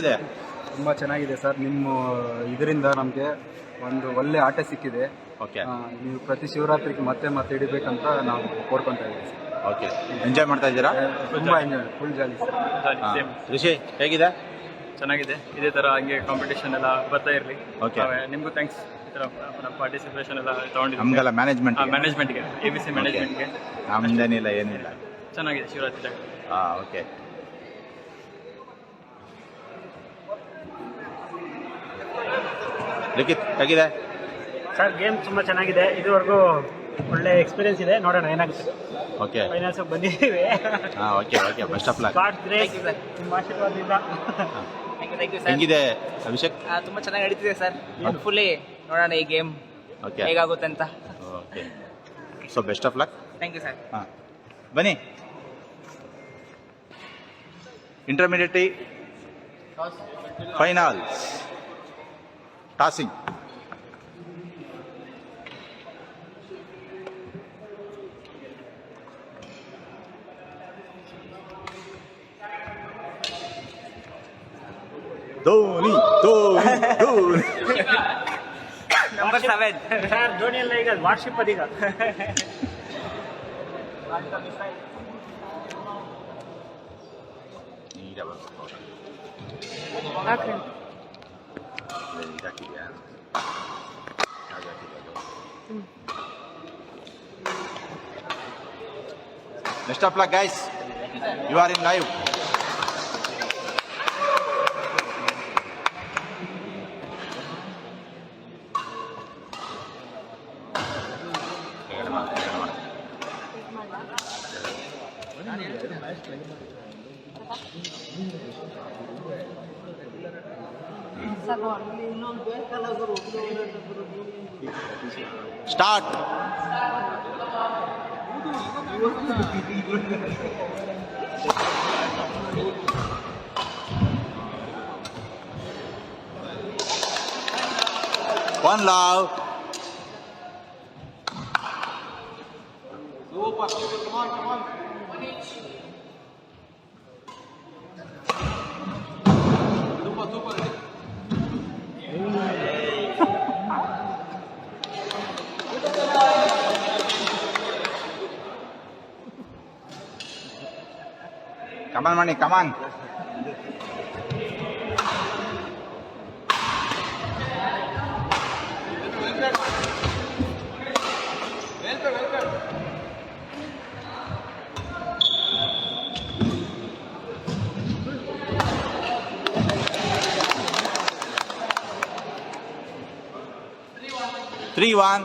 ಇದೆ. ತುಂಬ ಚೆನ್ನಾಗಿದೆ ಸರ್. ನಿಮ್ಮ ಇದರಿಂದ ನಮಗೆ ಒಂದು ಒಳ್ಳೆ ಆಟ ಸಿಕ್ಕಿದೆ. ಓಕೆ ನೀವು ಪ್ರತಿ ಶಿವರಾತ್ರಿಗೆ ಮತ್ತೆ ಮತ್ತೆ ಹಿಡಿಬೇಕಂತ ನಾವು ಕೋರ್ಕೊತಾ ಇದ್ದೀವಿ ಸರ್. ಓಕೆ ಎಂಜಾಯ್ ಮಾಡ್ತಾ ಇದ್ದೀರಾ? ತುಂಬ ಎಂಜಾಯ್, ಫುಲ್ ಜಾಲಿ ಸರ್. ಋಷಿ ಹೇಗಿದೆ? ಚೆನ್ನಾಗಿದೆ. ಇದೇ ಥರ ಹಂಗೆ ಕಾಂಪಿಟೇಷನ್ ಎಲ್ಲ ಬರ್ತಾ ಇರಲಿ. ಓಕೆ ನಿಮಗೂ ಥ್ಯಾಂಕ್ಸ್. ಈ ಥರ ಪಾರ್ಟಿಸಿಪೇಷನ್ ಎಲ್ಲ ತೊಗೊಂಡಿದ್ದೀವಿ. ನಮಗೆಲ್ಲ ಮ್ಯಾನೇಜ್ಮೆಂಟ್ಗೆ, ABC ಮ್ಯಾನೇಜ್ಮೆಂಟ್ಗೆ ನಮ್ದೇನಿಲ್ಲ, ಏನಿಲ್ಲ. ಚೆನ್ನಾಗಿದೆ ಶಿವರಾತ್ರಿ ಜಾಗ. ಓಕೆ. ಲಿಖಿತ್ ಹೇಗಿದೆ? ಸರ್ ಗೇಮ್ ತುಂಬ ಚೆನ್ನಾಗಿದೆ. ಇದುವರೆಗೂ ಒಳ್ಳೆ ಎಕ್ಸ್ಪೀರಿಯನ್ಸ್ ಇದೆ. ನೋಡೋಣ ಏನಾಗುತ್ತೆ. ಓಕೆ ಫೈನಲ್ಸ್ ಬಂದಿದ್ದೀವಿ. Okay okay best of luck. God grace, ನಿಮ್ಮ ಆಶೀರ್ವಾದದಿಂದ. ಹೆಂಗಿದೆ ಅಭಿಷೇಕ್? ತುಂಬ ಚೆನ್ನಾಗಿ ನಡೀತಿದೆ ಸರ್. ಫುಲ್ಲಿ ನೋಡೋಣ ಈ ಗೇಮ್ ಓಕೆ ಹೇಗಾಗುತ್ತೆ ಅಂತ. Okay so best of luck. Thank you sir. ಬನ್ನಿ. Intermediate finals tossing. Dhoni Dhoni Dhoni. Number 7 sir Dhoni ಎಲ್ಲ ಈಗ ವಾರ್ಷಿಪ್ ಅದೀಗ. Best of luck, guys. You are in live. Start. One love. Come on, Mani, come on. Three, one.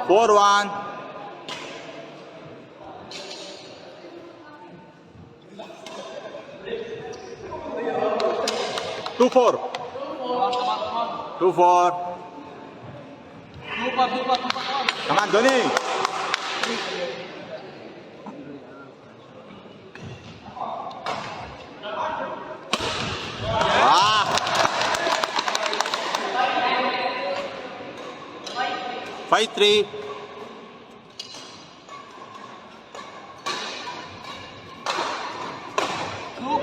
Four, one. Two, four. Two, four. Come on, Dhoni. Ah. 5-3.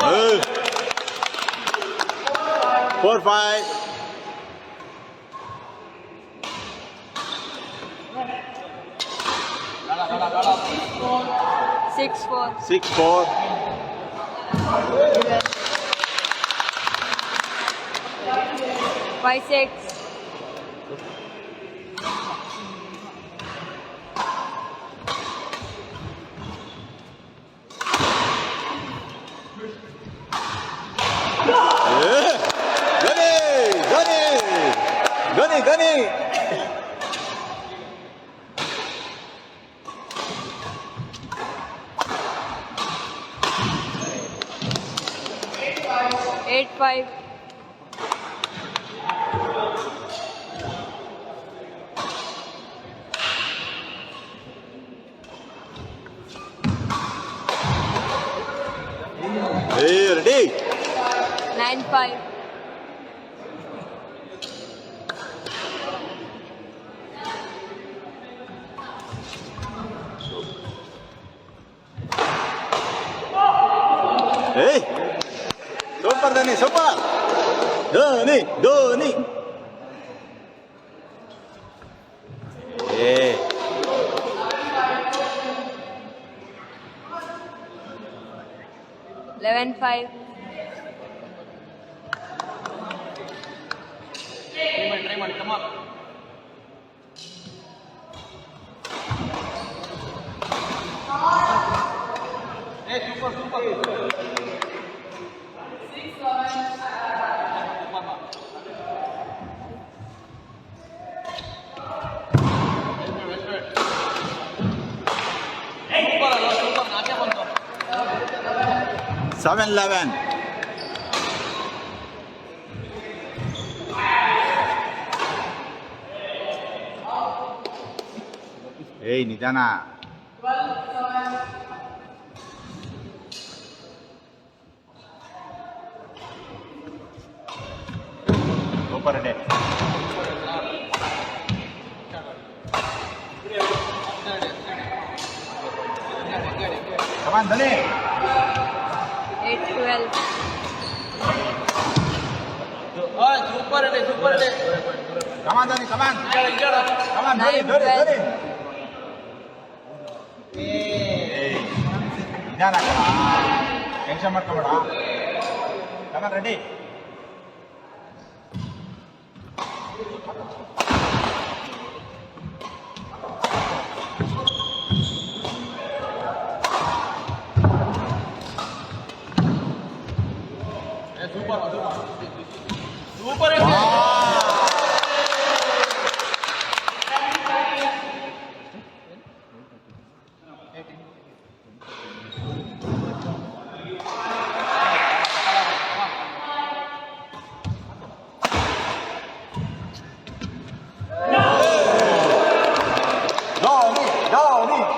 Hey. 4-5. Six, four. 6-4. 5-6. Dhoni. 8-5. Hey, ready? 9-5. ಏಯ್ super Dhoni super Dhoni Dhoni ಏ 11-5. Try ಮಾಡಿ come on. Seven 11. ಏಯ್ ನಿಧಾನ super day ಕಮಾನ್ ಧನಿ 8-12. Super day ಕಮಾನ್ ಧನಿ ಕಮಾನ್ ಕಮಾನ್ ಧನಿ 9-12. ಧನಿ ಏಯ್ ನಿಧಾನ tension ಮಾಡ್ಕೊಬೇಡ come on ready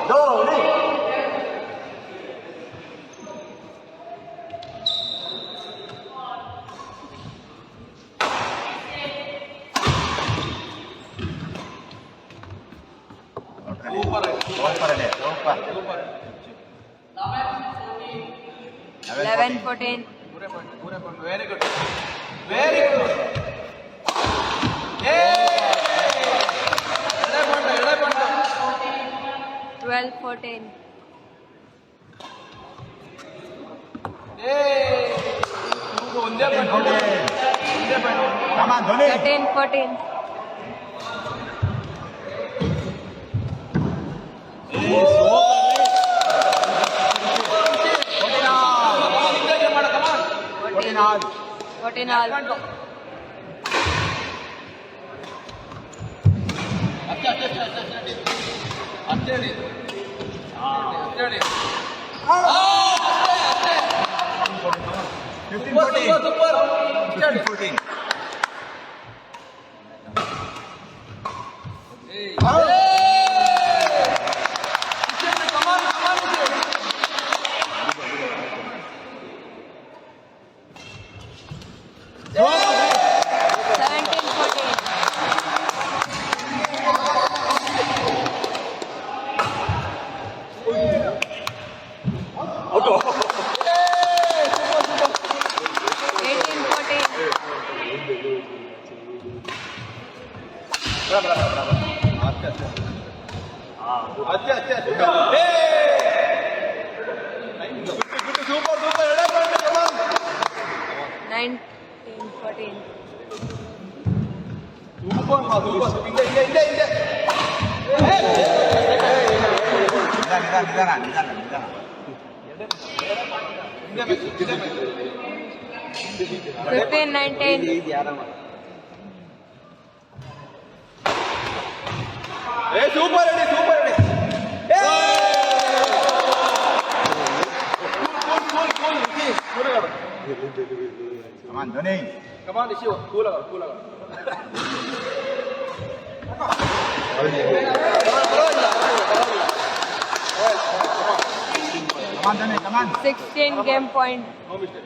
Dhoni 11-14. Very good. Very good. 12-14. Come on Dhoni 13-14. all. 14 all. Come on, Dhoni. Come on, Shiva. Cool. Come on, Dhoni, come on. 16 game point. No mistake.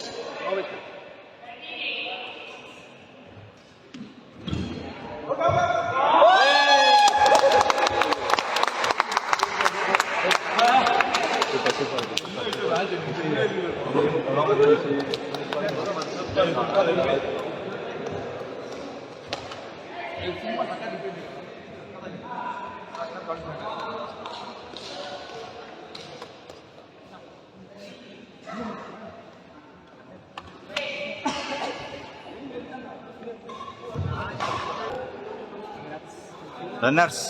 Runners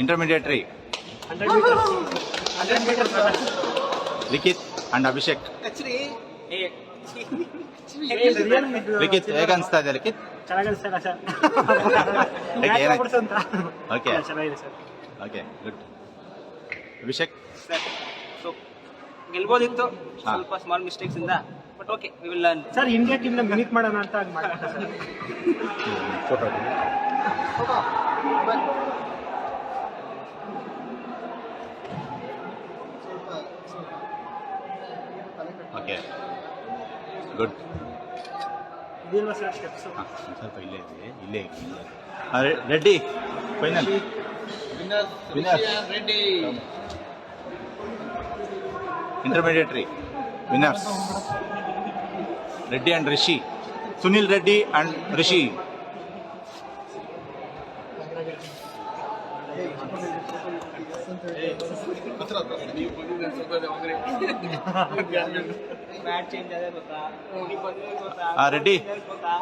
intermediate 100 meters. 100 meters runners. Likhith and Abhishek. Likhith ಹೇಗೆ ಅನಿಸ್ತಾ ಇದೆ ಲಿಖಿತ್? ಚೆನ್ನಾಗಿ ಅನಿಸ್ತಾ sir. ಹೇಗೆ ಏನಾಯ್ತು? ಅಂತ okay ಚೆನ್ನಾಗಿದೆ sir. Okay good. Abhishek so ಗೆಲ್ಬೋದಿತ್ತು ಸ್ವಲ್ಪ ಸ್ಮಾಲ್ ಮಿಸ್ಟೇಕ್ಸ್ ಇಂದ, but okay we will learn. Sir India team ನ ಮಿನಿಟ್ ಮಾಡೋಣ ಅಂತ ಮಾಡ್ಬಿಟ್ಟ ಸರ್. Photo okay good. ಇದಿಲ್ವಾ ಸರ್ ಸ್ಟೆಪ್ಸ್? ಸ್ವಲ್ಪ ಇಲ್ಲೇ ಇದೆ, ಇಲ್ಲೇ ಇದೆ. ರೆಡ್ಡಿ ಫೈನಲ್ ಇಂಟರ್ಮೀಡಿಯೇಟ್ರಿ winners Reddy and Rishi. Sunil Reddy and Rishi. Reddy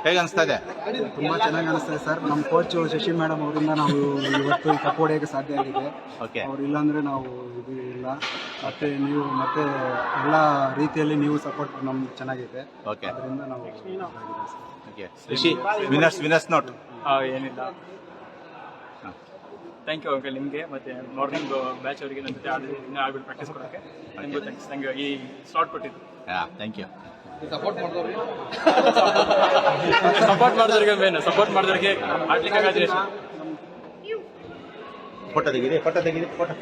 ಹೇಗೆ ಅನಿಸ್ತಾ ಇದೆ? ತುಂಬ ಚೆನ್ನಾಗಿ ಅನಿಸ್ತದೆ ಸರ್. ನಮ್ಮ ಕೋಚು ಶಶಿ ಮೇಡಮ್ ಅವರಿಂದ ನಾವು ಇವತ್ತು ಈ ಕಪ್ ಹೊಡೆಯೋಕ್ಕೆ ಸಾಧ್ಯ ಆಗಿದೆ. ಓಕೆ, ಅವ್ರು ಇಲ್ಲಾಂದರೆ ನಾವು ಇದು ಇಲ್ಲ. ಮತ್ತು ನೀವು ಮತ್ತೆ ಎಲ್ಲ ರೀತಿಯಲ್ಲಿ ನೀವು ಸಪೋರ್ಟ್ ನಮ್ಗೆ ಚೆನ್ನಾಗಿದೆ. ಓಕೆ ಅದರಿಂದ ನಾವು ಓಕೆ. Rishi winners note. ಏನಿಲ್ಲ, ಥ್ಯಾಂಕ್ ಯು ಅಂಕಲ್ ನಿಮಗೆ ಮತ್ತು ಮಾರ್ನಿಂಗ್ ಬ್ಯಾಚ್ ಅವರಿಗೆ ನನ್ನ ಜೊತೆ ಇನ್ನೂ ಆಗ್ಬಿಟ್ಟು ಪ್ರಾಕ್ಟೀಸ್ ಕೊಡೋಕ್ಕೆ ನಿಮಗೂ ಥ್ಯಾಂಕ್ಸ್. ನಂಗೆ ಈ ಸ್ಲಾಟ್ ಕೊಟ್ಟಿದ್ದು. Thank you. ಸಪೋರ್ಟ್ ಮಾಡಿದವ್ರಿಗೆ ಮೇನು, ಸಪೋರ್ಟ್ ಮಾಡಿದವ್ರಿಗೆ ಆಡ್ಲಿಕ್ಕೆ ಆಗಾದ್ರೆ ಫೋಟೋ ತೆಗೀರಿ, ಫೋಟೋ.